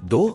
2.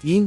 3.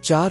4.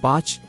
5.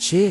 6.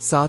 7.